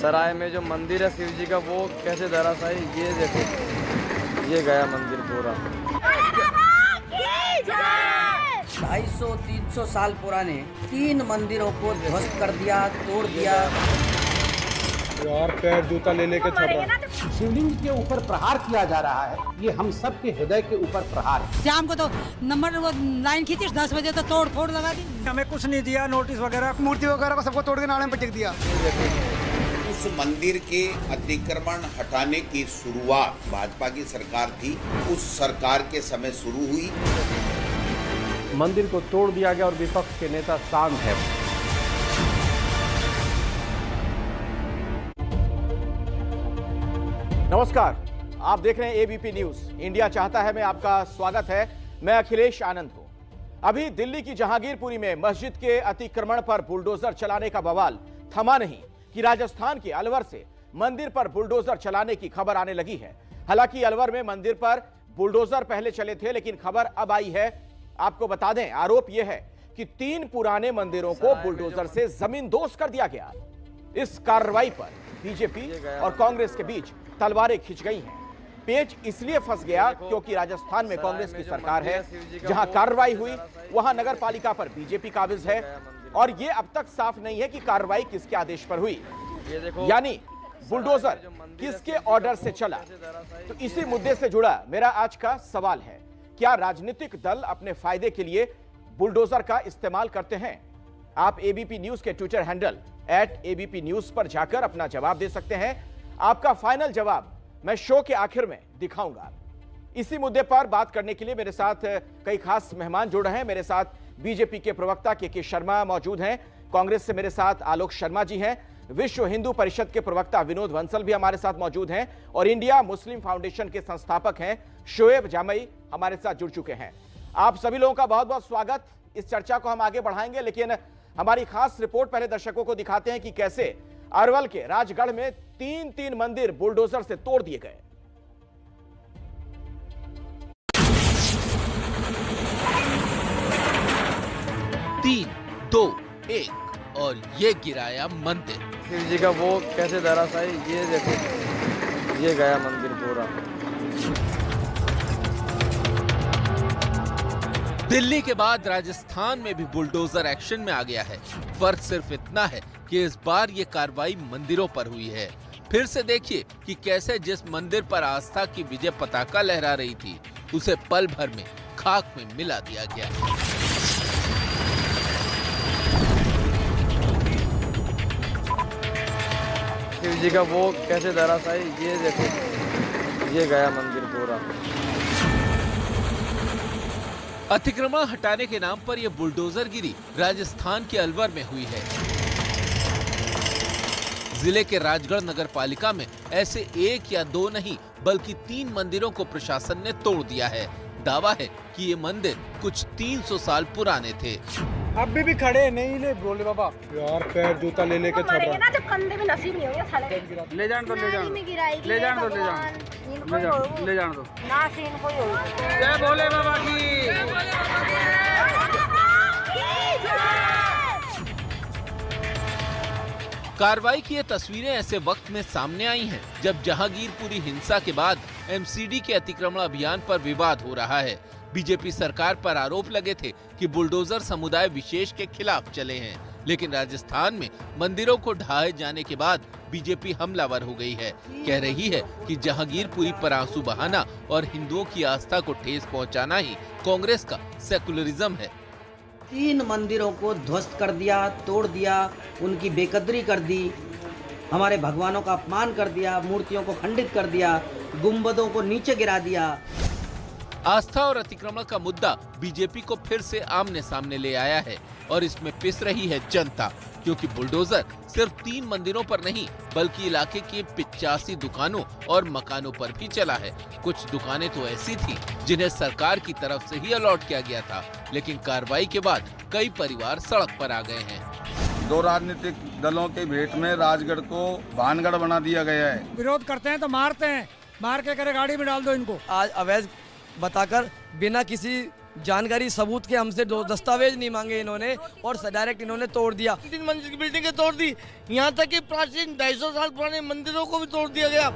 सराय में जो मंदिर है शिव जी का वो कैसे धराशायी, ये देखो ये गया मंदिर पूरा। 250-300 साल पुराने 3 मंदिरों को ध्वस्त कर दिया, तोड़ दिया। यार पैर जूता ले लेके चल रहा है। शिवलिंग के ऊपर प्रहार किया जा रहा है, ये हम सब के हृदय के ऊपर प्रहार है। शाम को तो नंबर वो लाइन खींची 10 बजे तो तोड़ फोड़ लगा दी। हमें कुछ नहीं दिया, नोटिस वगैरह, मूर्ति वगैरह को सबको तोड़ के नाले में पटक दिया। उस मंदिर के अतिक्रमण हटाने की शुरुआत भाजपा की सरकार थी, उस सरकार के समय शुरू हुई। मंदिर को तोड़ दिया गया और विपक्ष के नेता शांत है। नमस्कार, आप देख रहे हैं एबीपी न्यूज। इंडिया चाहता है में आपका स्वागत है। मैं अखिलेश आनंद हूं। अभी दिल्ली की जहांगीरपुरी में मस्जिद के अतिक्रमण पर बुलडोजर चलाने का बवाल थमा नहीं कि राजस्थान के अलवर से मंदिर पर बुलडोजर चलाने की खबर आने लगी है। हालांकि अलवर में मंदिर पर बुलडोजर पहले चले थे, लेकिन खबर अब आई है। आपको बता दें, आरोप यह है कि 3 पुराने मंदिरों को बुलडोजर से जमींदोज कर दिया गया। इस कार्रवाई पर बीजेपी और कांग्रेस के बीच तलवारें खिंच गई हैं। पेच इसलिए फंस गया क्योंकि राजस्थान में कांग्रेस की सरकार है। जहां कार्रवाई हुई वहां नगर पालिका पर बीजेपी काबिज है और यह अब तक साफ नहीं है कि कार्रवाई किसके आदेश पर हुई, यानी बुलडोजर किसके ऑर्डर से चला। तो इसी मुद्दे से जुड़ा मेरा आज का सवाल है, क्या राजनीतिक दल अपने फायदे के लिए बुलडोजर का इस्तेमाल करते हैं? आप एबीपी न्यूज के ट्विटर हैंडल @ABP न्यूज पर जाकर अपना जवाब दे सकते हैं। आपका फाइनल जवाब मैं शो के आखिर में दिखाऊंगा। इसी मुद्दे पर बात करने के लिए मेरे साथ कई खास मेहमान जुड़ रहे हैं। मेरे साथ बीजेपी के प्रवक्ता के शर्मा मौजूद हैं, कांग्रेस से मेरे साथ आलोक शर्मा जी हैं, विश्व हिंदू परिषद के प्रवक्ता विनोद वंसल भी हमारे साथ मौजूद हैं और इंडिया मुस्लिम फाउंडेशन के संस्थापक हैं शोएब जामई हमारे साथ जुड़ चुके हैं। आप सभी लोगों का बहुत बहुत स्वागत। इस चर्चा को हम आगे बढ़ाएंगे, लेकिन हमारी खास रिपोर्ट पहले दर्शकों को दिखाते हैं कि कैसे अरवल के राजगढ़ में 3 मंदिर बुलडोजर से तोड़ दिए गए। तीन, 2, 1 और ये गिराया मंदिर। शिव जी का वो कैसे धराशायी, ये देखो ये गया मंदिर पूरा। दिल्ली के बाद राजस्थान में भी बुलडोजर एक्शन में आ गया है। फर्क सिर्फ इतना है कि इस बार ये कार्रवाई मंदिरों पर हुई है। फिर से देखिए कि कैसे जिस मंदिर पर आस्था की विजय पताका लहरा रही थी उसे पल भर में खाक में मिला दिया गया। शिव जी का वो कैसे धराशायी, ये देखो ये गया मंदिर पूरा। अतिक्रमण हटाने के नाम पर यह बुलडोजर गिरी राजस्थान के अलवर में हुई है। जिले के राजगढ़ नगर पालिका में ऐसे 1 या 2 नहीं बल्कि 3 मंदिरों को प्रशासन ने तोड़ दिया है। दावा है कि ये मंदिर कुछ 300 साल पुराने थे। अभी भी खड़े नहीं ले बोले बाबा। यार पैर जूता ले लेके चल रहा है। जब कंधे में नसीब नहीं होगा साले ले जान दो, ले जान दो, ले जान दो, ले जान दो। ना सीन कोई हो। जय भोले बाबा की। कार्रवाई की ये तस्वीरें ऐसे वक्त में सामने आई हैं जब जहांगीरपुरी हिंसा के बाद एमसीडी के अतिक्रमण अभियान पर विवाद हो रहा है। बीजेपी सरकार पर आरोप लगे थे कि बुलडोजर समुदाय विशेष के खिलाफ चले हैं, लेकिन राजस्थान में मंदिरों को ढाए जाने के बाद बीजेपी हमलावर हो गई है। कह रही है कि जहांगीरपुरी पर आंसू बहाना और हिंदुओं की आस्था को ठेस पहुंचाना ही कांग्रेस का सेकुलरिज्म है। 3 मंदिरों को ध्वस्त कर दिया, तोड़ दिया, उनकी बेकदरी कर दी, हमारे भगवानों का अपमान कर दिया, मूर्तियों को खंडित कर दिया, गुंबदों को नीचे गिरा दिया। आस्था और अतिक्रमण का मुद्दा बीजेपी को फिर से आमने सामने ले आया है और इसमें पिस रही है जनता, क्योंकि बुलडोजर सिर्फ 3 मंदिरों पर नहीं बल्कि इलाके की 85 दुकानों और मकानों पर भी चला है। कुछ दुकानें तो ऐसी थी जिन्हें सरकार की तरफ से ही अलॉट किया गया था, लेकिन कार्रवाई के बाद कई परिवार सड़क पर आ गए हैं। 2 राजनीतिक दलों के भेंट में राजगढ़ को भानगढ़ बना दिया गया है। विरोध करते हैं तो मारते हैं, मार के करे गाड़ी में डाल दो इनको। आज अवैध बताकर बिना किसी जानकारी सबूत के हमसे दस्तावेज नहीं मांगे इन्होंने और डायरेक्ट इन्होंने तोड़ दिया। 3 मंजिल की बिल्डिंगें तोड़ दी, यहाँ तक कि प्राचीन 250 साल पुराने मंदिरों को भी तोड़ दिया गया।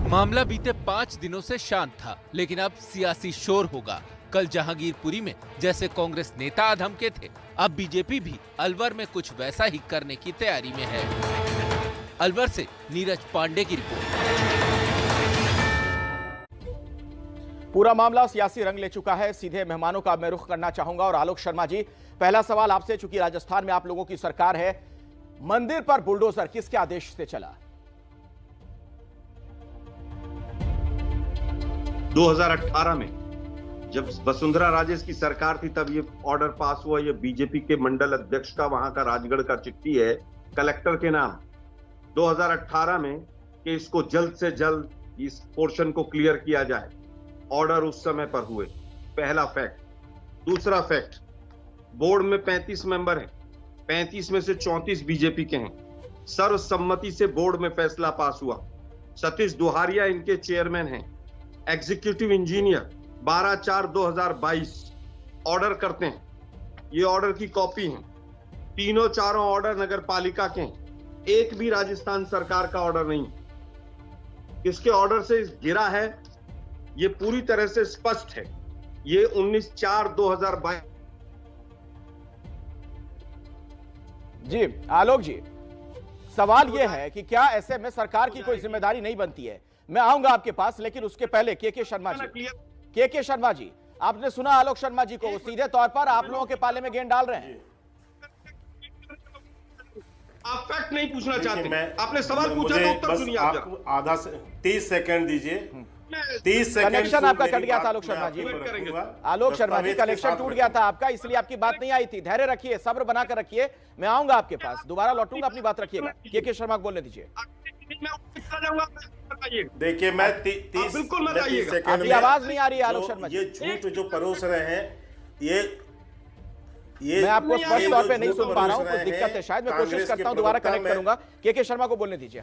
मामला बीते 5 दिनों से शांत था, लेकिन अब सियासी शोर होगा। कल जहांगीरपुरी में जैसे कांग्रेस नेता धमके थे, अब बीजेपी भी अलवर में कुछ वैसा ही करने की तैयारी में है। अलवर से नीरज पांडे की रिपोर्ट। पूरा मामला सियासी रंग ले चुका है। सीधे मेहमानों का मैं रुख करना चाहूंगा और आलोक शर्मा जी, पहला सवाल आपसे, चूंकि राजस्थान में आप लोगों की सरकार है, मंदिर पर बुलडोजर किसके आदेश से चला? 2018 में जब वसुंधरा राजे की सरकार थी तब ये ऑर्डर पास हुआ। ये बीजेपी के मंडल अध्यक्ष का, वहां का राजगढ़ का चिट्ठी है कलेक्टर के नाम 2018 में कि इसको जल्द से जल्द इस पोर्शन को क्लियर किया जाए। ऑर्डर उस समय पर हुए, पहला फैक्ट। दूसरा फैक्ट, बोर्ड में 35 मेंबर हैं, 35 में से 34 बीजेपी के हैं। सर्वसम्मति से बोर्ड में फैसला पास हुआ। सतीश दुहारिया इनके चेयरमैन हैं। एग्जीक्यूटिव इंजीनियर 12/4/2022 ऑर्डर करते हैं। ये ऑर्डर की कॉपी है। तीनों चारों ऑर्डर नगर पालिका के हैं, एक भी राजस्थान सरकार का ऑर्डर नहीं। किसके ऑर्डर से गिरा है ये पूरी तरह से स्पष्ट है। ये 19/4/2022। जी आलोक जी, सवाल यह है कि क्या ऐसे में सरकार की कोई जिम्मेदारी नहीं बनती है? मैं आऊंगा आपके पास, लेकिन उसके पहले के शर्मा जी, के शर्मा जी, आपने सुना आलोक शर्मा जी को, सीधे तौर पर आप लोगों के पाले में गेंद डाल रहे हैं। आप फैक्ट नहीं पूछना चाहते, आपने सवाल पूछा तो उत्तर सुनिए। आप आधा 30 सेकंड दीजिए। 30 सेकंड कनेक्शन आपका कट गया था आलोक शर्मा जी। आलोक शर्मा जी, कनेक्शन टूट गया था आपका, इसलिए आपकी बात नहीं आई थी। धैर्य रखिए, सब्र बनाकर रखिए, मैं आऊंगा आपके पास, दोबारा लौटूंगा, अपनी बात रखिएगा। के शर्मा को बोलने दीजिए। देखिए मैं 30 सेकंड, आपकी आवाज नहीं आ रही है आलोक शर्मा जी। ये झूठ जो परोस रहे हैं, ये मैं आपको स्पष्ट तौर पे नहीं सुन पा रहा हूं, कुछ दिक्कत है शायद। मैं कोशिश करता हूं, दोबारा कनेक्ट करूंगा। के शर्मा को बोलने दीजिए।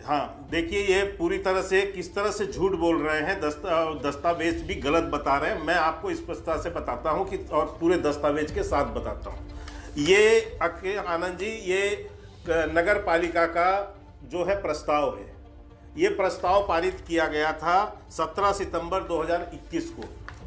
हाँ, देखिए ये पूरी तरह से किस तरह से झूठ बोल रहे हैं, दस्तावेज भी गलत बता रहे हैं। मैं आपको स्पष्टता से बताता हूं कि, और पूरे दस्तावेज के साथ बताता हूं। ये आनंद जी, ये नगर पालिका का जो है प्रस्ताव है। ये प्रस्ताव पारित किया गया था 17 सितंबर 2021 को,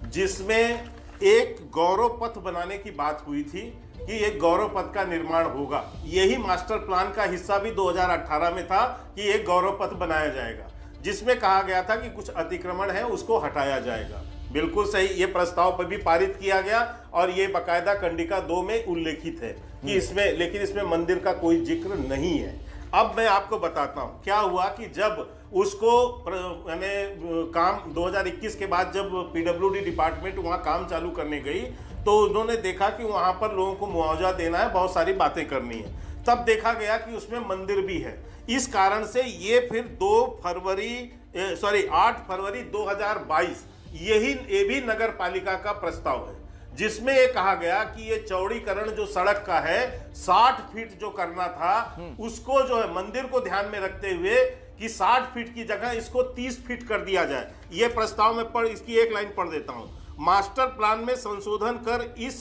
जिसमें एक गौरव पथ बनाने की बात हुई थी कि एक गौरव पथ का निर्माण होगा। यही मास्टर प्लान का हिस्सा भी 2018 में था कि एक गौरव पथ बनाया जाएगा, जिसमें कहा गया था कि कुछ अतिक्रमण है उसको हटाया जाएगा। बिल्कुल सही, ये प्रस्ताव पर भी पारित किया गया और ये बाकायदा कंडिका 2 में उल्लेखित है कि इसमें, लेकिन इसमें मंदिर का कोई जिक्र नहीं है। अब मैं आपको बताता हूं क्या हुआ कि जब उसको काम 2021 के बाद जब पीडब्ल्यूडी डिपार्टमेंट वहां काम चालू करने गई, तो उन्होंने देखा कि वहां पर लोगों को मुआवजा देना है, बहुत सारी बातें करनी है। तब देखा गया कि उसमें मंदिर भी है। इस कारण से ये फिर 8 फरवरी 2022 ये भी नगर पालिका का प्रस्ताव है, जिसमें ये कहा गया कि ये चौड़ीकरण जो सड़क का है 60 फीट जो करना था, उसको जो है मंदिर को ध्यान में रखते हुए कि 60 फीट की जगह इसको 30 फीट कर दिया जाए। ये प्रस्ताव में इसकी एक लाइन पढ़ देता हूं। मास्टर प्लान में संशोधन कर इस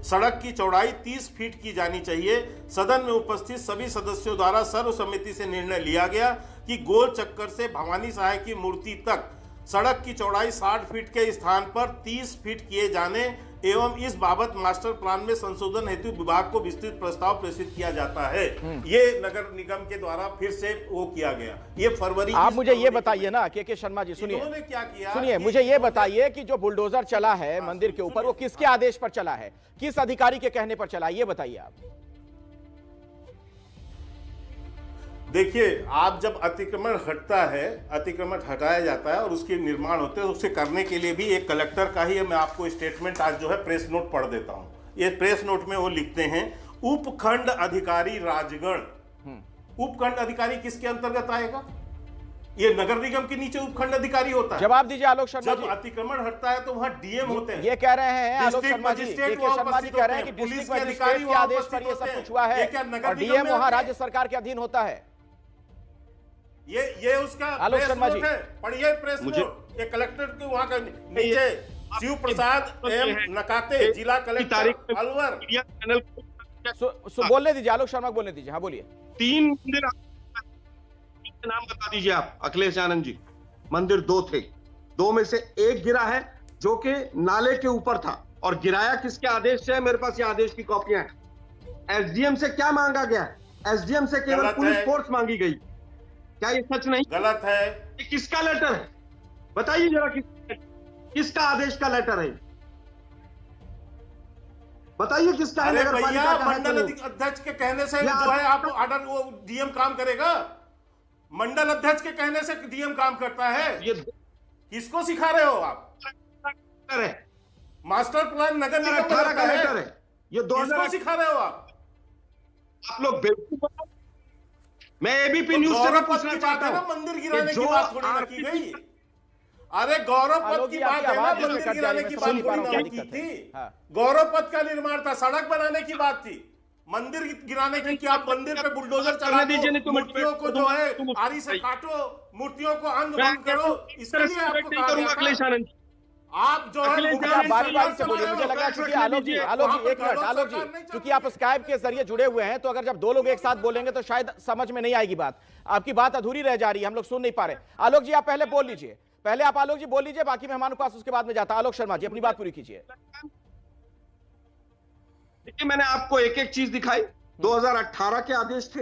सड़क की चौड़ाई 30 फीट की जानी चाहिए। सदन में उपस्थित सभी सदस्यों द्वारा सर्वसम्मति से निर्णय लिया गया कि गोल चक्कर से भवानी सहाय की मूर्ति तक सड़क की चौड़ाई 60 फीट के स्थान पर 30 फीट किए जाने एवं इस बाबत मास्टर प्लान में संशोधन हेतु विभाग को विस्तृत प्रस्ताव प्रेषित किया जाता है। ये नगर निगम के द्वारा फिर से वो किया गया। ये फरवरी। आप मुझे ये बताइए ना के शर्मा जी, सुनिए क्या किया, सुनिए, मुझे ये बताइए कि जो बुलडोजर चला है मंदिर के ऊपर, वो किसके आदेश पर चला है, किस अधिकारी के कहने पर चला, ये बताइए आप। देखिए, आप जब अतिक्रमण हटता है, अतिक्रमण हटाया जाता है और उसके निर्माण होते हैं, उसे करने के लिए भी एक कलेक्टर का ही है। मैं आपको स्टेटमेंट आज जो है प्रेस नोट पढ़ देता हूं। ये प्रेस नोट में वो लिखते हैं, उपखंड अधिकारी राजगढ़। उपखंड अधिकारी किसके अंतर्गत आएगा? ये नगर निगम के नीचे उपखंड अधिकारी होता है। जवाब दीजिए आलोक शर्मा जी। जब अतिक्रमण हटता है तो वहां डीएम होते हैं। ये कह रहे हैं आलोक शर्मा जी, शर्मा जी कह रहे हैं कि पुलिस के अधिकारी के आदेश पर ये सब कुछ हुआ है और डीएम वहां राज्य सरकार के अधीन होता है। ये उसका आलोक प्रेस शर्मा जी नोट है, पढ़िए प्रेस नोट। ये कलेक्टर के वहां का नीचे शिव प्रसाद एम नकाते, जिला कलेक्टर अलवर। बोलने दीजिए, आलोक शर्मा को बोलने दीजिए। हाँ बोलिए। 3 मंदिर नाम बता दीजिए आप अखिलेश आनंद जी। मंदिर 2 थे, 2 में से एक गिरा है जो कि नाले के ऊपर था, और गिराया किसके आदेश से है? मेरे पास ये आदेश की कॉपियां हैं। एसडीएम से क्या मांगा गया? एसडीएम से केवल पुलिस फोर्स मांगी गई। क्या ये सच नहीं? गलत है। ये किसका लेटर है? बताइए जरा, किसका आदेश का लेटर है? बताइए किसका है? अरे भैया, मंडल अध्यक्ष के कहने से जो है आप ऑर्डर, वो डीएम काम करेगा? मंडल अध्यक्ष के कहने से डीएम काम करता है? ये किसको सिखा रहे हो आप? मास्टर प्लान नगर निगम का लेटर है। ये 2000 सिखा रहे हो आप लोग बेवकूफ। मैं एबीपी न्यूज से पूछना चाहता हूं, मंदिर गिराने की बात थोड़ी ना की गई। अरे गौरव पथ की बात है ना, मंदिर गिराने की बात थोड़ी की थी। गौरव पथ का निर्माण था, सड़क बनाने की बात थी। मंदिर गिराने की क्या? आप मंदिर पे बुलडोजर चला दो, मूर्तियों को जो है आरी से काटो, मूर्तियों को अंग भंग करो, इसके लिए आपको कहा गया था। आप जो है बारी बारी से बोलिए। मुझे लगा क्योंकि आलोक जी एक मिनट, आलोक जी क्योंकि आप स्काइप के जरिए जुड़े हुए हैं, तो अगर जब 2 लोग एक साथ बोलेंगे तो शायद समझ में नहीं आएगी बात। आपकी बात अधूरी रह जा रही है, हम लोग सुन नहीं पा रहे। आलोक जी आप पहले बोल लीजिए, पहले आप आलोक जी बोल लीजिए, बाकी मेहमानों के पास उसके बाद में जाता। आलोक शर्मा जी अपनी बात पूरी कीजिए। देखिए, मैंने आपको एक एक चीज दिखाई। 2018 के आदेश थे,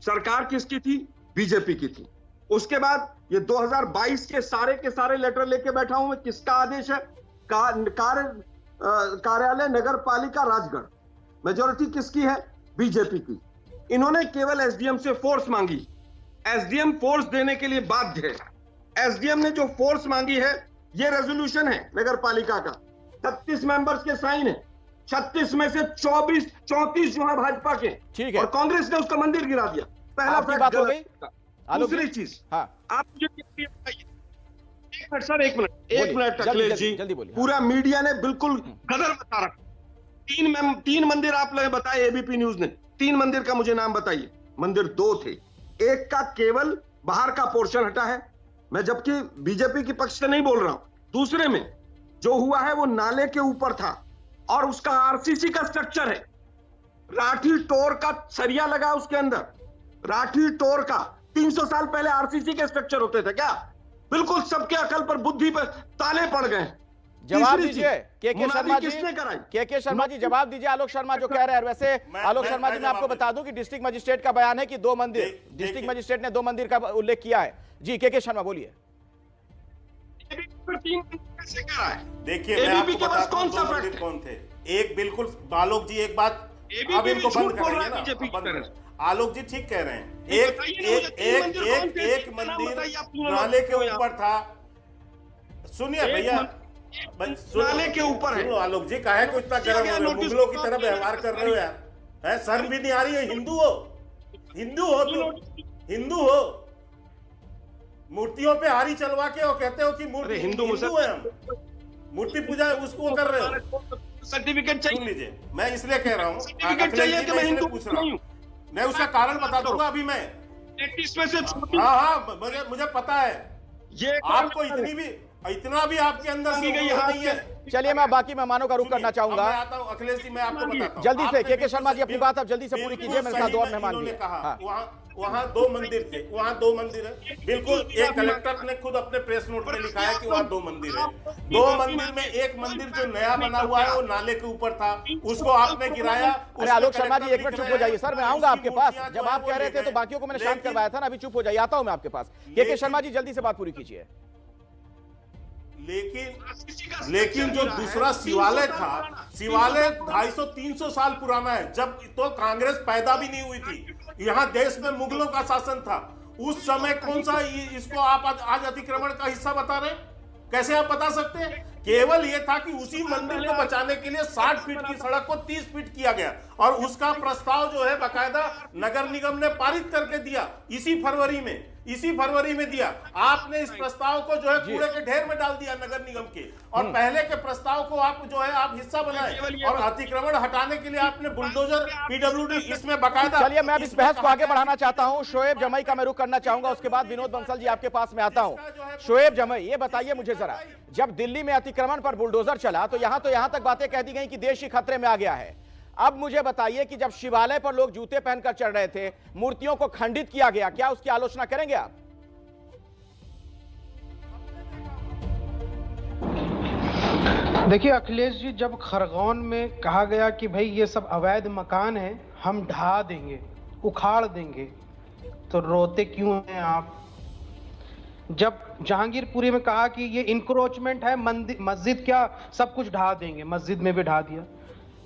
सरकार किसकी थी? बीजेपी की थी। उसके बाद ये 2022 के सारे लेटर लेके बैठा हूं मैं। किसका आदेश है? कार्यालय नगर पालिका राजगढ़। मेजोरिटी किसकी है? बीजेपी की। इन्होंने केवल एसडीएम से फोर्स मांगी। एसडीएम फोर्स देने के लिए बाध्य है। एसडीएम ने जो फोर्स मांगी है, ये रेजोल्यूशन है नगर पालिका का, 36 मेंबर्स के साइन है। 36 में से 34 जो है भाजपा के, ठीक है, और कांग्रेस ने उसका मंदिर गिरा दिया। पहला बात हो गई। दूसरी चीज, हाँ, आप मुझे एक मिनट अखिलेश जी, जल्दी बोलिए। पूरा मीडिया ने बिल्कुल गदर बता रखा। 3 मंदिर आप लोगों ने बताए, एबीपी न्यूज ने। 3 मंदिर का मुझे नाम बताइए। मंदिर 2 थे, एक का केवल बाहर का पोर्शन हटा है, मैं जबकि बीजेपी के पक्ष से नहीं बोल रहा हूं। दूसरे में जो हुआ है वो नाले के ऊपर था, और उसका आरसीसी का स्ट्रक्चर है। राठी टोर का सरिया लगा उसके अंदर। राठी टोर का 300 साल पहले आरसीसी के स्ट्रक्चर होते थे क्या? बिल्कुल सबके अकल पर, बुद्धि पर ताले पड़ गए। जवाब दीजिए के शर्मा जी। के शर्मा जी जवाब दीजिए आलोक शर्मा जो कह रहे हैं। वैसे आलोक शर्मा जी मैं आपको बता दूं कि डिस्ट्रिक्ट मजिस्ट्रेट का बयान है कि 2 मंदिर, डिस्ट्रिक्ट मजिस्ट्रेट ने 2 मंदिर का उल्लेख किया है। जी के शर्मा बोलिए। देखिए, मैं आपको बताता हूं 2 मंदिर कौन थे। एक बिल्कुल आलोक जी, एक बात अब इनको बंद करेंगे ना। आलोक जी ठीक कह रहे हैं। एक मंदिर नाले के ऊपर था। सुनिए भैया, नाले के ऊपर है। आलोक जी काहे को इतना गर्म हो रहे हो? मुगलों की तरह व्यवहार कर रहे हो यार, है? शर्म भी नहीं आ रही है? हिंदू हो तुम, हिंदू हो। मूर्तियों पे हारी चलवा के और कहते हो कि मूर्ति हिंदू है, हम मूर्ति पूजा उसको कर रहे हो। सर्टिफिकेट चाहिए? सुन लीजिए, मैं इसलिए कह रहा हूँ, सर्टिफिकेट चाहिए कि मैं हिंदू पूछ रहा हूँ। मैं उसका कारण बता दूंगा अभी। मैं 31 में से हाँ, मुझे पता है। ये आपको इतना भी आपके अंदर नहीं है। चलिए मैं बाकी मेहमानों का रुख करना चाहूंगा। मैं आता हूं अखिलेश जी, मैं आपको बताता हूं जल्दी से। के शर्मा जी अपनी बात आप जल्दी से पूरी कीजिए। मेरे साथ 2 और मेहमान भी कहा वहाँ 2 मंदिर थे, वहाँ 2 मंदिर है। बिल्कुल, एक कलेक्टर ने खुद अपने प्रेस नोट में लिखा है कि वहाँ 2 मंदिर है। 2 मंदिर में एक मंदिर जो नया बना हुआ है वो नाले के ऊपर था, उसको आपने गिराया। अरे आलोक शर्मा जी 1 मिनट चुप हो जाइए सर, मैं आऊंगा आपके पास। जब आप कह रहे थे तो बाकियों को मैंने शांत करवाया था ना, अभी चुप हो जाइए, आता हूं मैं आपके पास। के शर्मा जी जल्दी से बात पूरी कीजिए। लेकिन जो दूसरा शिवालय था, शिवालय 250-300 साल पुराना है, जब तो कांग्रेस पैदा भी नहीं हुई थी। यहाँ देश में मुगलों का शासन था उस समय। कौन सा इसको आप आज अतिक्रमण का हिस्सा बता रहे हैं? कैसे आप बता सकते हैं? केवल ये था कि उसी मंदिर को बचाने के लिए 60 फीट की सड़क को 30 फीट किया गया और उसका प्रस्ताव जो है बाकायदा नगर निगम ने पारित करके दिया इसी फरवरी में दिया। आपने इस प्रस्ताव को जो है कूड़े के ढेर में डाल दिया नगर निगम के, और पहले के प्रस्ताव को आप जो है आप हिस्सा बनाए और अतिक्रमण हटाने के लिए आपने बुलडोजर पीडब्ल्यूडी इसमें बाकायदा। चलिए मैं अब इस बहस को आगे बढ़ाना चाहता हूं। शोएब जमई का मैं रुख करना चाहूंगा, उसके बाद विनोद बंसल जी आपके पास में आता हूं। शोएब जमई, ये बताइए मुझे जरा, जब दिल्ली में अतिक्रमण पर बुलडोजर चला तो यहां तक बातें कह दी गई कि देश ही खतरे में आ गया है। अब मुझे बताइए कि जब शिवालय पर लोग जूते पहनकर चढ़ रहे थे, मूर्तियों को खंडित किया गया, क्या उसकी आलोचना करेंगे आप? देखिए अखिलेश जी, जब खरगोन में कहा गया कि भाई ये सब अवैध मकान है, हम ढा देंगे, उखाड़ देंगे, तो रोते क्यों हैं आप? जब जहांगीरपुरी में कहा कि ये इंक्रोचमेंट है, मस्जिद क्या सब कुछ ढा देंगे, मस्जिद में भी ढा दिया।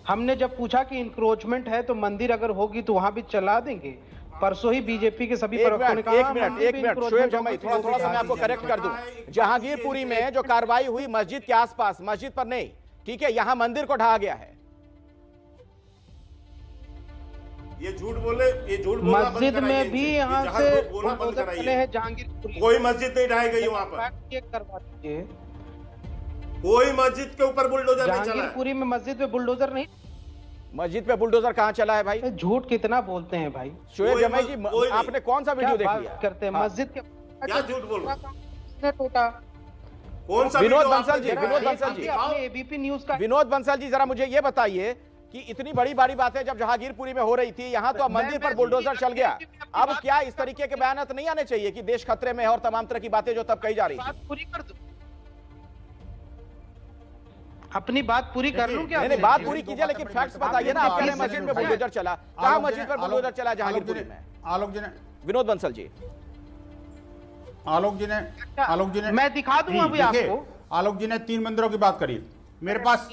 हमने जब पूछा कि इंक्रोचमेंट है तो मंदिर अगर होगी तो वहां भी चला देंगे। परसों ही बीजेपी के सभी प्रवक्ताओं ने कहा एक मिनट शोएब जमई, थोड़ा सा मैं आपको करेक्ट कर दूं। जहांगीरपुरी में जो कार्रवाई हुई मस्जिद के आसपास, मस्जिद पर नहीं, ठीक है, यहां मंदिर को ढहा गया है। ये झूठ बोले, ये झूठ बोलना बंद मस्जिद में भी यहाँ से है। जहांगीरपुरी कोई मस्जिद नहीं ढाई गई वहां पर, कोई मस्जिद के ऊपर बुलडोजर नहीं चला। जहांगीरपुरी में मस्जिद पे बुलडोजर नहीं, मस्जिद पे बुलडोजर कहां चला है भाई? झूठ कितना बोलते हैं भाई। शोएब जमई जी, आपने कौन सा वीडियो देख लिया? करते हैं मस्जिद के क्या झूठ बोल रहे हैं? टूटा कौन सा? विनोद बंसल जी, एबीपी न्यूज का विनोद बंसल जी, जरा मुझे ये बताइए कि इतनी बड़ी बातें जब जहांगीरपुरी में हो रही थी, यहां तो अब मंदिर पर बुलडोजर चल गया, अब क्या इस तरीके के बयान नहीं आने चाहिए कि देश खतरे में है और तमाम तरह की बातें जो तब कही जा रही थी? पूरी कर दो, अपनी बात पूरी कर लूं क्या? नहीं, बात पूरी कीजिए, लेकिन फैक्ट्स बताइए ना। आप कह रहे हैं मस्जिद में बुलडोजर चला, कहां मस्जिद पर बुलडोजर चला जहांगीरपुरी में? आलोक जी ने, विनोद बंसल जी, आलोक जी ने मैं दिखा दूंगा अभी आपको। आलोक जी ने 3 मंदिरों की बात करी। मेरे पास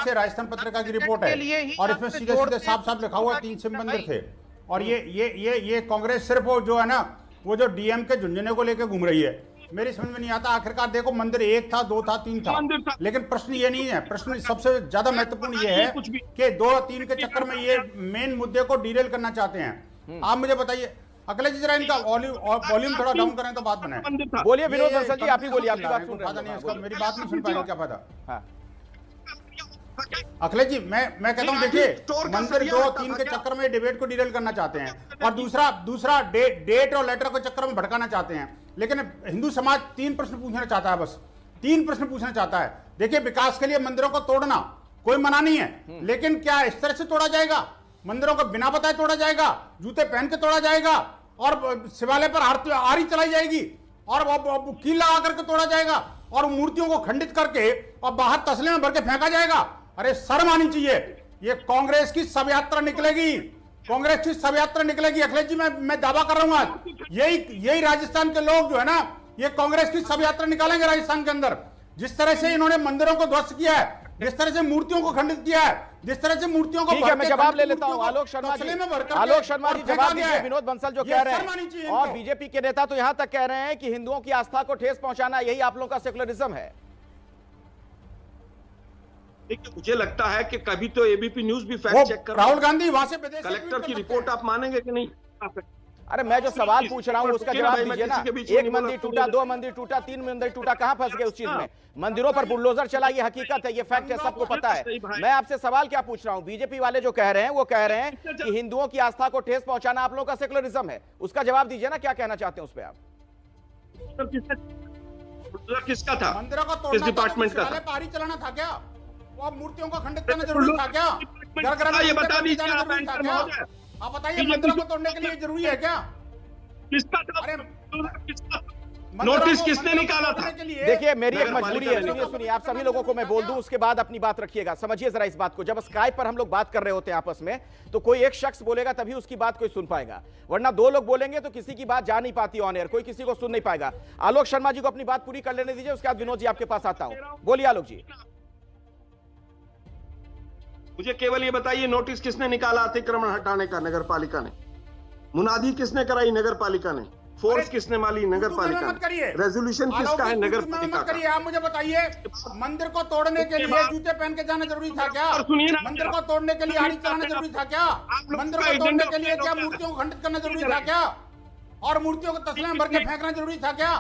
से राजस्थान पत्रिका की रिपोर्ट है और इसमें सीधे साफ लिखा हुआ 3 शिव मंदिर थे। और ये कांग्रेस सिर्फ वो जो है ना, वो जो डीएम के झुंझुने को लेकर घूम रही है। मेरी समझ में नहीं आता, आखिरकार देखो मंदिर 1 था, 2 था, 3 था, लेकिन प्रश्न ये नहीं है। प्रश्न सबसे ज्यादा महत्वपूर्ण ये है कि 2 और 3 के चक्कर में ये मेन मुद्दे को डिरेल करना चाहते हैं। आप मुझे बताइए अखिलेश जी, जरा इनका वॉल्यूम थोड़ा डाउन करें तो बात बनाए। बोलिए विनोद बंसल जी, आप ही बोलिए, आपकी बात सुन रहे हैं। मेरी बात नहीं सुन पाएगा, क्या फायदा? अखिलेश जी, मैं कहता हूं, देखिए मंदिर 2 और 3 के चक्कर में डिबेट को डिरेल करना चाहते हैं और दूसरा डेट और लेटर के चक्कर में भड़काना चाहते हैं। लेकिन हिंदू समाज 3 प्रश्न पूछना चाहता है, बस 3 प्रश्न पूछना चाहता है। देखिए, विकास के लिए मंदिरों को तोड़ना कोई मना नहीं है, लेकिन क्या इस तरह से तोड़ा जाएगा? मंदिरों को बिना बताए तोड़ा जाएगा, जूते पहन के तोड़ा जाएगा और शिवालय पर आरती चलाई जाएगी और कील लगा करके तोड़ा जाएगा और मूर्तियों को खंडित करके और बाहर तसले में भर के फेंका जाएगा। अरे शर्म आनी चाहिए। ये कांग्रेस की शव यात्रा निकलेगी, कांग्रेस की शव यात्रा निकलेगी। अखिलेश जी, मैं दावा कर रहा हूं, यही राजस्थान के लोग जो है ना, ये कांग्रेस की शव यात्रा निकालेंगे राजस्थान के अंदर। जिस तरह से इन्होंने मंदिरों को ध्वस्त किया है, जिस तरह से मूर्तियों को खंडित किया है, जिस तरह से मूर्तियों को, ठीक है, मैं जवाब ले लेता हूं। आलोक शर्मा जी जवाब दीजिए। विनोद बंसल जो कह रहे हैं, और बीजेपी के नेता तो यहां तक कह रहे हैं कि हिंदुओं की आस्था को ठेस पहुंचाना यही आप लोगों का सेकुलरिज्म है। मुझे लगता है कि कभी तो एबीपी न्यूज भी फैक्ट चेक कर। राहुल गांधी वहां से कलेक्टर की रिपोर्ट आप मानेंगे कि नहीं? अरे मैं जो सवाल पूछ रहा हूं उसका जवाब दीजिए ना। 1 मंदिर टूटा, 2 मंदिर टूटा, 3 मंदिर टूटा, कहां फंस गए उस चीज में? मंदिरों पर बुलडोजर चला, ये हकीकत है, ये फैक्ट है, सबको पता है। मैं आपसे सवाल क्या पूछ रहा हूं? बीजेपी वाले जो कह रहे हैं वो कह रहे हैं कि हिंदुओं की आस्था को ठेस पहुंचाना आप लोगों का सेकुलरिज्म है। उसका जवाब दीजिए ना, क्या कहना चाहते हैं उस पर आप? किसका था? मंदिरों को तोड़ना, किस डिपार्टमेंट का था? पारी चलाना था क्या? वो मूर्तियों को खंडित करना जरूरी था क्या? ये बता दीजिए आप बताइए, मंदिरों को तोड़ने के लिए जरूरी है क्या? किसका था? नोटिस किसने निकाला था? देखिए, मेरी एक मजबूरी है, सुनिए आप सभी लोगों को मैं बोल दूं, उसके बाद अपनी बात रखिएगा। समझिए जरा इस बात को, जब स्काइप पर हम लोग बात कर रहे होते हैं आपस में, तो कोई एक शख्स बोलेगा तभी उसकी बात कोई सुन पाएगा, वरना 2 लोग बोलेंगे तो किसी की बात जा नहीं पाती ऑन एयर, कोई किसी को सुन नहीं पाएगा। आलोक शर्मा जी को अपनी बात पूरी कर लेने दीजिए, उसके बाद विनोद जी आपके पास आता हूं। बोलिए आलोक जी। मुझे केवल ये बताइए, नोटिस किसने निकाला अतिक्रमण हटाने का? नगर पालिका ने। मुनादी किसने कराई? नगर पालिका ने। फोर्स किसने माली? नगर पालिका। मत करिए, रेजोल्यूशन किसका है? नगर पालिका करिए। आप मुझे बताइए, मंदिर को तोड़ने के लिए जूते पहन के जाना जरूरी था क्या? मंदिर को तोड़ने के लिए आड़ी चलाना जरूरी था क्या? मंदिर को तोड़ने के लिए क्या मूर्तियों को खंडित करना जरूरी था क्या? और मूर्तियों को तसले में भर के फेंकना जरूरी था क्या?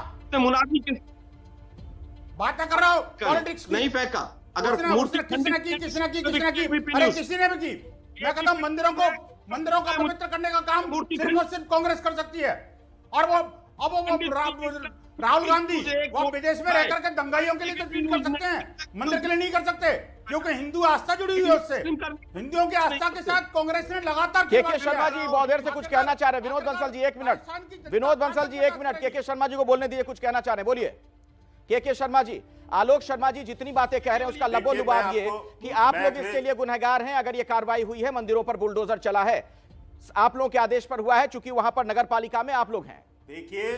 बात कर रहा हूँ पॉलिटिक्स नहीं फेंका। अगर मूर्ति किसने की? अरे किसी ने भी की। मैं कहता हूँ मंदिरों का पवित्र करने का काम सिर्फ और सिर्फ कांग्रेस कर सकती है। और वो राहुल गांधी वो विदेश में रहकर के दंगाइयों के लिए तो ट्वीट कर सकते हैं, मंदिर के लिए नहीं कर सकते, क्योंकि हिंदू आस्था जुड़ी हुई है उससे। हिंदुओं की आस्था के साथ कांग्रेस ने लगातार के शर्मा जी बहुत देर से कुछ कहना चाह रहे हैं। विनोद बंसल जी 1 मिनट। विनोद बंसल जी 1 मिनट। के शर्मा जी को बोलने दीजिए, कुछ कहना चाह रहे हैं, बोलिए। के शर्मा जी, आलोक शर्मा जी जितनी बातें कह रहे हैं उसका लबोलुबाब ये कि आप लोग इसके लिए गुनहगार हैं। अगर ये कार्रवाई हुई है, मंदिरों पर बुलडोजर चला है, आप लोगों के आदेश पर हुआ है, चूंकि वहां पर नगर पालिका में आप लोग हैं। देखिए,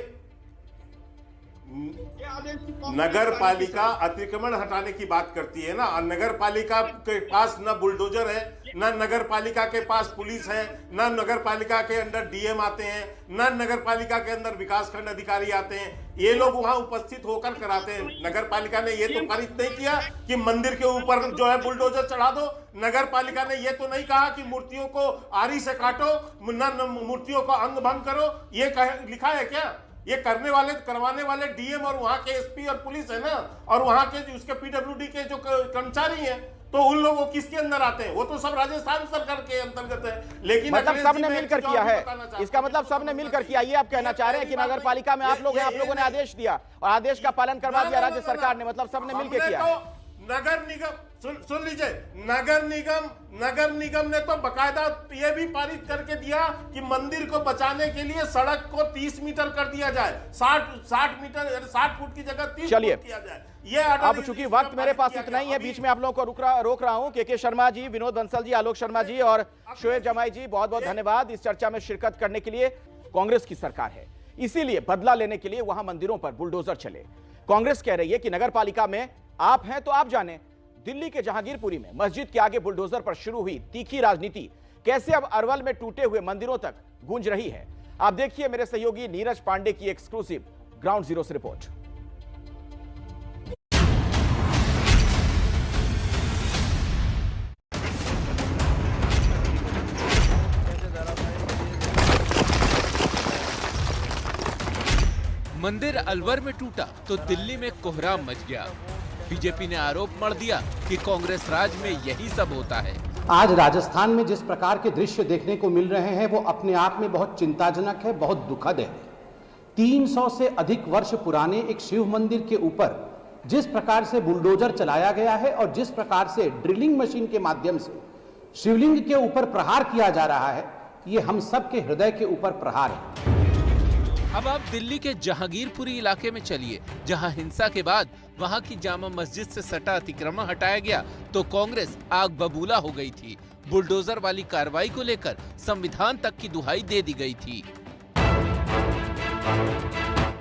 नगर पालिका अतिक्रमण हटाने की बात करती है ना, और नगर पालिका के पास न बुलडोजर है, न नगर पालिका के पास पुलिस है, न नगर पालिका के अंदर डीएम आते हैं, न नगर पालिका के अंदर विकासखंड अधिकारी आते हैं। ये लोग वहां उपस्थित होकर कराते हैं। नगर पालिका ने ये तो पारित नहीं किया कि मंदिर के ऊपर जो है बुलडोजर चढ़ा दो। नगर पालिका ने ये तो नहीं कहा कि मूर्तियों को आरी से काटो, न मूर्तियों को अंग भंग करो। ये लिखा है क्या? ये करवाने वाले डीएम और वहां के एसपी और पुलिस है ना, और वहां के उसके पीडब्ल्यूडी के जो कर्मचारी हैं, तो उन लोगों किसके अंदर आते हैं? वो तो सब राजस्थान सरकार के अंतर्गत है। लेकिन मतलब सबने मिलकर किया है, इसका मतलब सबने मिलकर किया। ये आप कहना चाह रहे हैं कि नगर पालिका में आप लोग हैं, आप लोगों ने आदेश दिया और आदेश का पालन करवा दिया राज्य सरकार ने, मतलब सबने मिलकर किया है। नगर निगम सुन लीजिए, नगर निगम ने तो बकायदा ये भी पारित करके दिया कि मंदिर को बचाने के लिए सड़क को 30 मीटर कर दिया जाए, 60 मीटर 60 फुट की जगह 30 फुट किया जाए। ये अब चूंकि वक्त मेरे पास इतना ही है, बीच में आप लोगों को रोक रहा हूं। के शर्मा जी, विनोद बंसल जी, आलोक शर्मा जी और शोएब जमाई जी, बहुत बहुत धन्यवाद इस चर्चा में शिरकत करने के लिए। कांग्रेस की सरकार है, इसीलिए बदला लेने के लिए वहां मंदिरों पर बुलडोजर चले। कांग्रेस कह रही है कि नगर पालिका में आप हैं तो आप जाने। दिल्ली के जहांगीरपुरी में मस्जिद के आगे बुलडोजर पर शुरू हुई तीखी राजनीति कैसे अब अरवल में टूटे हुए मंदिरों तक गूंज रही है, आप देखिए मेरे सहयोगी नीरज पांडे की एक्सक्लूसिव ग्राउंड जीरो से रिपोर्ट। मंदिर अलवर में टूटा तो दिल्ली में कोहराम मच गया। बीजेपी ने आरोप मढ़ दिया कि कांग्रेस राज में यही सब होता है। आज राजस्थान में जिस प्रकार के दृश्य देखने को मिल रहे हैं वो अपने आप में बहुत चिंताजनक है, बहुत दुखद है। 300 से अधिक वर्ष पुराने एक शिव मंदिर के ऊपर जिस प्रकार से बुलडोजर चलाया गया है और जिस प्रकार से ड्रिलिंग मशीन के माध्यम से शिवलिंग के ऊपर प्रहार किया जा रहा है, ये हम सबके हृदय के ऊपर प्रहार है। अब आप दिल्ली के जहांगीरपुरी इलाके में चलिए, जहां हिंसा के बाद वहां की जामा मस्जिद से सटा अतिक्रमण हटाया गया तो कांग्रेस आग बबूला हो गई थी। बुलडोजर वाली कार्रवाई को लेकर संविधान तक की दुहाई दे दी गई थी।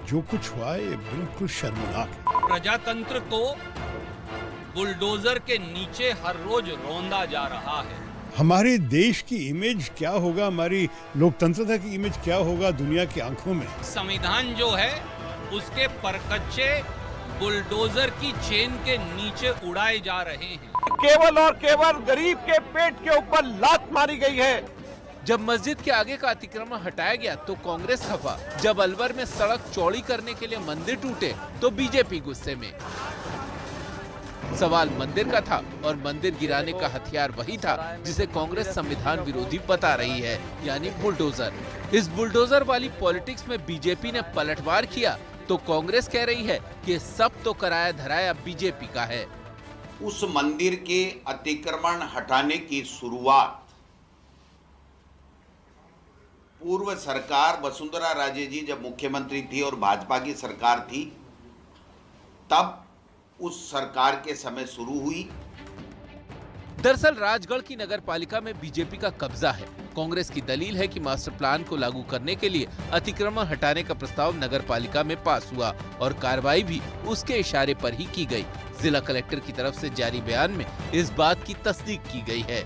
जो कुछ हुआ ये बिल्कुल शर्मनाक है। प्रजातंत्र को बुलडोजर के नीचे हर रोज रौंदा जा रहा है। हमारे देश की इमेज क्या होगा, हमारी लोकतंत्रता की इमेज क्या होगा दुनिया की आंखों में। संविधान जो है उसके परकच्चे बुलडोजर की चेन के नीचे उड़ाए जा रहे हैं। केवल और केवल गरीब के पेट के ऊपर लात मारी गई है। जब मस्जिद के आगे का अतिक्रमण हटाया गया तो कांग्रेस खफा, जब अलवर में सड़क चौड़ी करने के लिए मंदिर टूटे तो बीजेपी गुस्से में। सवाल मंदिर का था और मंदिर गिराने का हथियार वही था जिसे कांग्रेस संविधान विरोधी बता रही है, यानी बुलडोजर। इस बुलडोजर वाली पॉलिटिक्स में बीजेपी ने पलटवार किया तो कांग्रेस कह रही है कि सब तो कराया धराया बीजेपी का है। उस मंदिर के अतिक्रमण हटाने की शुरुआत पूर्व सरकार वसुंधरा राजे जी जब मुख्यमंत्री थी और भाजपा की सरकार थी, तब उस सरकार के समय शुरू हुई। दरअसल राजगढ़ की नगर पालिका में बीजेपी का कब्जा है। कांग्रेस की दलील है कि मास्टर प्लान को लागू करने के लिए अतिक्रमण हटाने का प्रस्ताव नगर पालिका में पास हुआ और कार्रवाई भी उसके इशारे पर ही की गई। जिला कलेक्टर की तरफ से जारी बयान में इस बात की तस्दीक की गई है।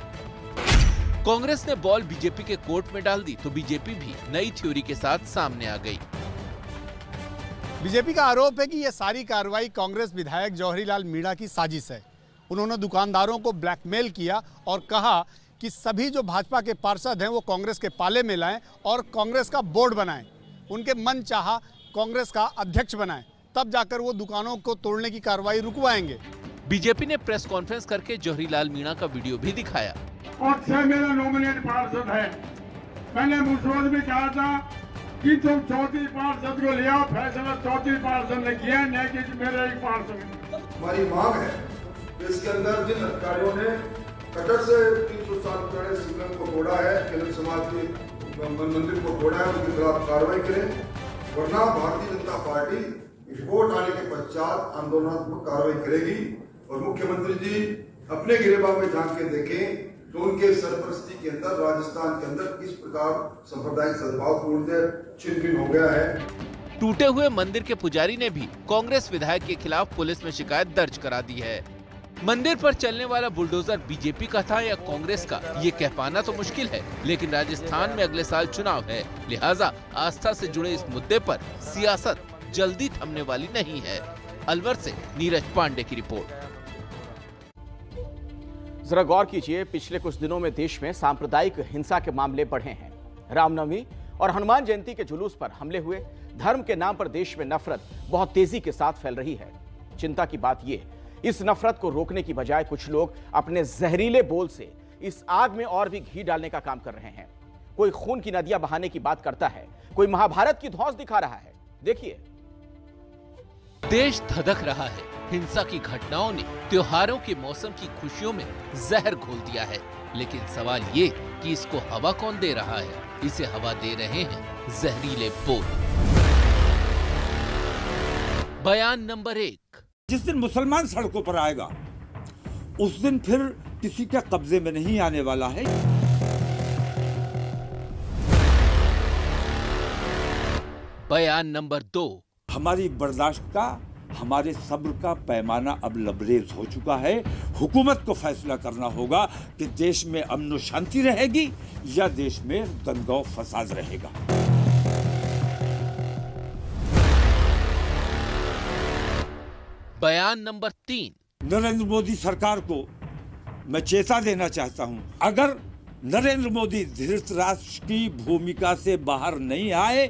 कांग्रेस ने बॉल बीजेपी के कोर्ट में डाल दी तो बीजेपी भी नई थ्योरी के साथ सामने आ गई। बीजेपी का आरोप है कि यह सारी कार्रवाई कांग्रेस विधायक जौहरीलाल मीणा की साजिश है। उन्होंने दुकानदारों को ब्लैकमेल किया और कहा कि सभी जो भाजपा के पार्षद हैं वो कांग्रेस के पाले में लाएं और कांग्रेस का बोर्ड बनाएं, उनके मन चाहा कांग्रेस का अध्यक्ष बनाएं, तब जाकर वो दुकानों को तोड़ने की कार्रवाई रुकवाएंगे। बीजेपी ने प्रेस कॉन्फ्रेंस करके जौहरीलाल मीणा का वीडियो भी दिखाया। और 6 मेरा नॉमिनेट पार्षद है। मैंने मुझसे भी कहा था कि तुम 34 पार्षद को ले आओ, फैसला 34 पार्षद ने किया, नहीं कि मेरे एक पार्षद। हमारी मांग है कि इसके अंदर जिन अधिकारियों ने कटर से 300 साल पुराने सिस्टम को तोड़ा है, केंद्र समाज के मंदिर को तोड़ा है, उसके खिलाफ कार्रवाई करें, वरना भारतीय जनता पार्टी वोट आने के पश्चात आंदोलनात्मक कार्रवाई करेगी। और मुख्यमंत्री जी अपने गिरेबान में झांक के देखें तो उनके सरपरस्ती के अंदर राजस्थान के अंदर किस प्रकार सांप्रदायिक सद्भावपूर्ण छिन्न हो गया है। टूटे हुए मंदिर के पुजारी ने भी कांग्रेस विधायक के खिलाफ पुलिस में शिकायत दर्ज करा दी है। मंदिर पर चलने वाला बुलडोजर बीजेपी का था या कांग्रेस का, ये कह पाना तो मुश्किल है, लेकिन राजस्थान में अगले साल चुनाव है, लिहाजा आस्था से जुड़े इस मुद्दे पर सियासत जल्दी थमने वाली नहीं है। अलवर से नीरज पांडे की रिपोर्ट। जरा गौर कीजिए, पिछले कुछ दिनों में देश में सांप्रदायिक हिंसा के मामले बढ़े हैं। रामनवमी और हनुमान जयंती के जुलूस पर हमले हुए, धर्म के नाम पर देश में नफरत बहुत तेजी के साथ फैल रही है। चिंता की बात यह, इस नफरत को रोकने की बजाय कुछ लोग अपने जहरीले बोल से इस आग में और भी घी डालने का काम कर रहे हैं। कोई खून की नदियां बहाने की बात करता है, कोई महाभारत की धौंस दिखा रहा है। देखिए, देश धधक रहा है। हिंसा की घटनाओं ने त्योहारों के मौसम की खुशियों में जहर घोल दिया है, लेकिन सवाल ये कि इसको हवा कौन दे रहा है? इसे हवा दे रहे हैं जहरीले बोल। बयान नंबर 1। जिस दिन मुसलमान सड़कों पर आएगा उस दिन फिर किसी के कब्जे में नहीं आने वाला है। बयान नंबर 2। हमारी बर्दाश्त का, हमारे सब्र का पैमाना अब लबरेज हो चुका है। हुकूमत को फैसला करना होगा कि देश में अमन और शांति रहेगी या देश में दंगा और फसाद रहेगा। बयान नंबर 3। नरेंद्र मोदी सरकार को मैं चेता देना चाहता हूं, अगर नरेंद्र मोदी धृतराष्ट्र की भूमिका से बाहर नहीं आए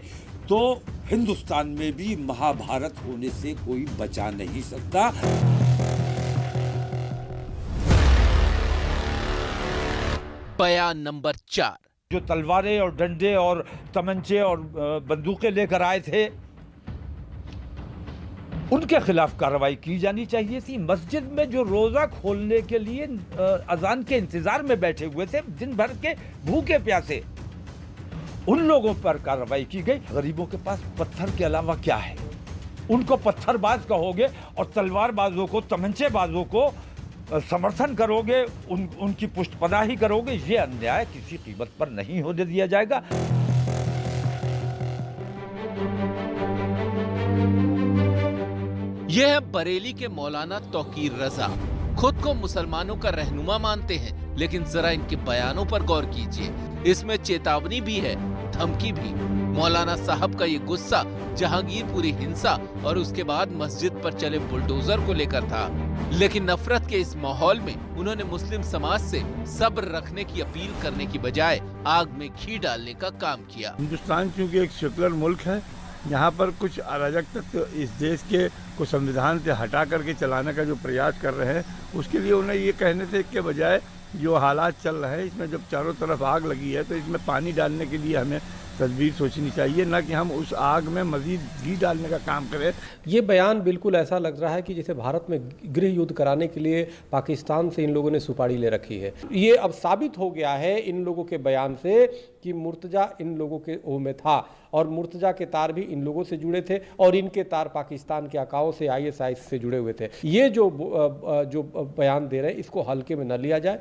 तो हिंदुस्तान में भी महाभारत होने से कोई बचा नहीं सकता। बयान नंबर 4। जो तलवारें और डंडे और तमंचे और बंदूकें लेकर आए थे, उनके खिलाफ कार्रवाई की जानी चाहिए थी। मस्जिद में जो रोजा खोलने के लिए अजान के इंतजार में बैठे हुए थे, दिन भर के भूखे प्यासे, उन लोगों पर कार्रवाई की गई। गरीबों के पास पत्थर के अलावा क्या है? उनको पत्थरबाज कहोगे और तलवारबाजों को, तमंचेबाजों को समर्थन करोगे, उनकी पुष्टपनाही करोगे। ये अन्याय किसी कीमत पर नहीं होने दिया जाएगा। यह है बरेली के मौलाना तौकीर रजा। खुद को मुसलमानों का रहनुमा मानते हैं, लेकिन जरा इनके बयानों पर गौर कीजिए। इसमें चेतावनी भी है, धमकी भी। मौलाना साहब का ये गुस्सा जहांगीरपुरी हिंसा और उसके बाद मस्जिद पर चले बुलडोजर को लेकर था, लेकिन नफरत के इस माहौल में उन्होंने मुस्लिम समाज से सब्र रखने की अपील करने की बजाय आग में घी डालने का काम किया। हिंदुस्तान चूंकि एक सेकुलर मुल्क है, यहाँ पर कुछ अराजक तत्व इस देश के को संविधान से हटा करके चलाने का जो प्रयास कर रहे हैं, उसके लिए उन्हें ये कहने से के बजाय जो हालात चल रहे हैं, इसमें जब चारों तरफ आग लगी है तो इसमें पानी डालने के लिए हमें तदबीर सोचनी चाहिए, न कि हम उस आग में मजीद घी डालने का काम करें। ये बयान बिल्कुल ऐसा लग रहा है कि जैसे भारत में गृह युद्ध कराने के लिए पाकिस्तान से इन लोगों ने सुपारी ले रखी है। ये अब साबित हो गया है इन लोगों के बयान से कि मुर्तजा इन लोगों के ओह में था और मुर्तजा के तार भी इन लोगों से जुड़े थे और इनके तार पाकिस्तान के आकाओं से, ISIS से जुड़े हुए थे। ये जो बयान दे रहे हैं, इसको हल्के में न लिया जाए।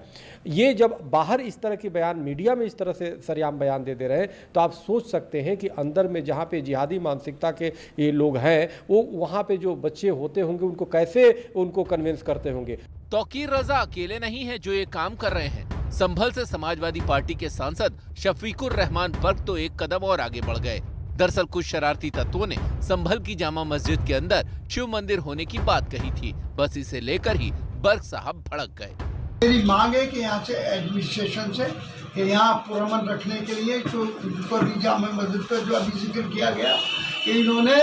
ये जब बाहर इस तरह के बयान, मीडिया में इस तरह से सरेआम बयान दे रहे हैं, तो आप सोच सकते हैं कि अंदर में जहाँ पे जिहादी मानसिकता के ये लोग हैं, वो वहाँ पे जो बच्चे होते होंगे उनको कैसे उनको कन्विंस करते होंगे। तौकीर रजा अकेले नहीं है जो ये काम कर रहे हैं। संभल से समाजवादी पार्टी के सांसद शफीकुर रहमान बर्क तो एक कदम और आगे बढ़ गए। दरअसल कुछ शरारती तत्वों ने संभल की जामा मस्जिद के अंदर शिव मंदिर होने की बात कही थी। बस इसे लेकर ही बर्क साहब भड़क गए। मेरी मांग है कि यहाँ से एडमिनिस्ट्रेशन से कि यहाँ पुरअमन रखने के लिए जो ऊपर भी जामा मस्जिद पर जो अभी जिक्र किया गया कि इन्होंने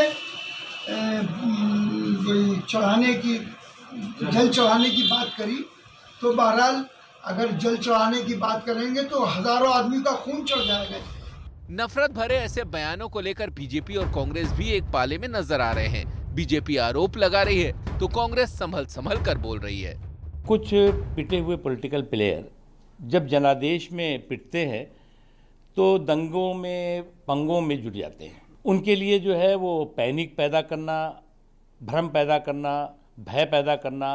जल चढ़ाने की बात करी, तो बहरहाल अगर जल चढ़ाने की बात करेंगे तो हजारों आदमी का खून चढ़ जाएगा। नफरत भरे ऐसे बयानों को लेकर बीजेपी और कांग्रेस भी एक पाले में नजर आ रहे हैं। बीजेपी आरोप लगा रही है तो कांग्रेस संभल कर बोल रही है। कुछ पिटे हुए पॉलिटिकल प्लेयर जब जनादेश में पिटते हैं तो दंगों में पंगों में जुट जाते हैं। उनके लिए जो है वो पैनिक पैदा करना, भ्रम पैदा करना, भय पैदा करना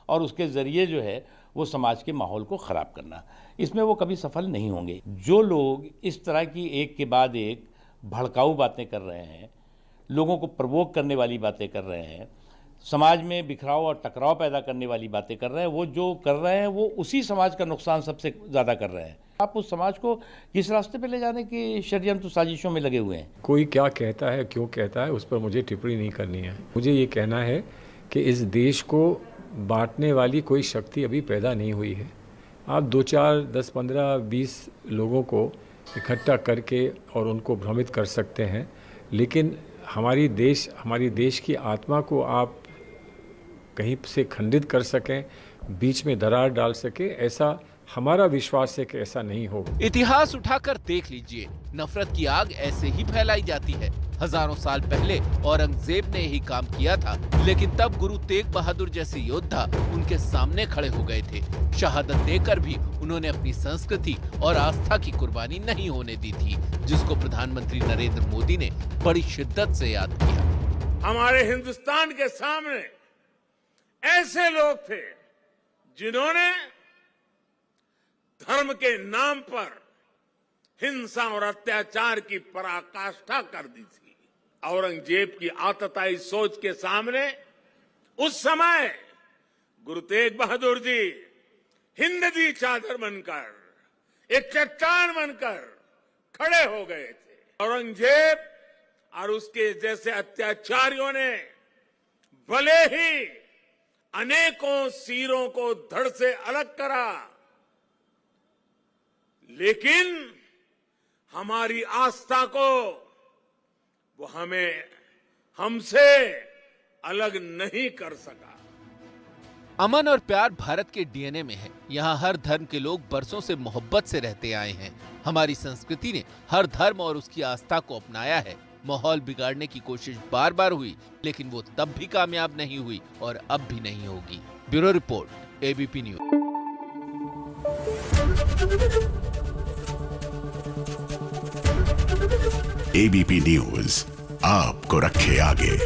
और उसके ज़रिए जो है वो समाज के माहौल को ख़राब करना, इसमें वो कभी सफल नहीं होंगे। जो लोग इस तरह की एक के बाद एक भड़काऊ बातें कर रहे हैं, लोगों को प्रवोक करने वाली बातें कर रहे हैं, समाज में बिखराव और टकराव पैदा करने वाली बातें कर रहे हैं, वो जो कर रहे हैं वो उसी समाज का नुकसान सबसे ज़्यादा कर रहे हैं। आप उस समाज को किस रास्ते पे ले जाने की षड्यंत्र साजिशों में लगे हुए हैं। कोई क्या कहता है, क्यों कहता है, उस पर मुझे टिप्पणी नहीं करनी है। मुझे ये कहना है कि इस देश को बांटने वाली कोई शक्ति अभी पैदा नहीं हुई है। आप 2, 4, 10, 15, 20 लोगों को इकट्ठा करके और उनको भ्रमित कर सकते हैं, लेकिन हमारी देश की आत्मा को आप कहीं से खंडित कर सकें, बीच में दरार डाल सके, ऐसा हमारा विश्वास है कि ऐसा नहीं होगा। इतिहास उठाकर देख लीजिए, नफरत की आग ऐसे ही फैलाई जाती है। हजारों साल पहले औरंगजेब ने यही काम किया था, लेकिन तब गुरु तेग बहादुर जैसे योद्धा उनके सामने खड़े हो गए थे। शहादत देकर भी उन्होंने अपनी संस्कृति और आस्था की कुर्बानी नहीं होने दी थी, जिसको प्रधानमंत्री नरेंद्र मोदी ने बड़ी शिद्दत से याद किया। हमारे हिंदुस्तान के सामने ऐसे लोग थे जिन्होंने धर्म के नाम पर हिंसा और अत्याचार की पराकाष्ठा कर दी थी। औरंगजेब की आतताई सोच के सामने उस समय गुरु तेग बहादुर जी हिंद दी चादर बनकर, एक चट्टान बनकर खड़े हो गए थे। औरंगजेब और उसके जैसे अत्याचारियों ने भले ही अनेकों सिरों को धड़ से अलग करा, लेकिन हमारी आस्था को वो हमसे अलग नहीं कर सका। अमन और प्यार भारत के डीएनए में है। यहाँ हर धर्म के लोग बरसों से मोहब्बत से रहते आए हैं। हमारी संस्कृति ने हर धर्म और उसकी आस्था को अपनाया है। माहौल बिगाड़ने की कोशिश बार बार हुई, लेकिन वो तब भी कामयाब नहीं हुई और अब भी नहीं होगी। Bureau report, ABP news. ABP news आपको रखे आगे।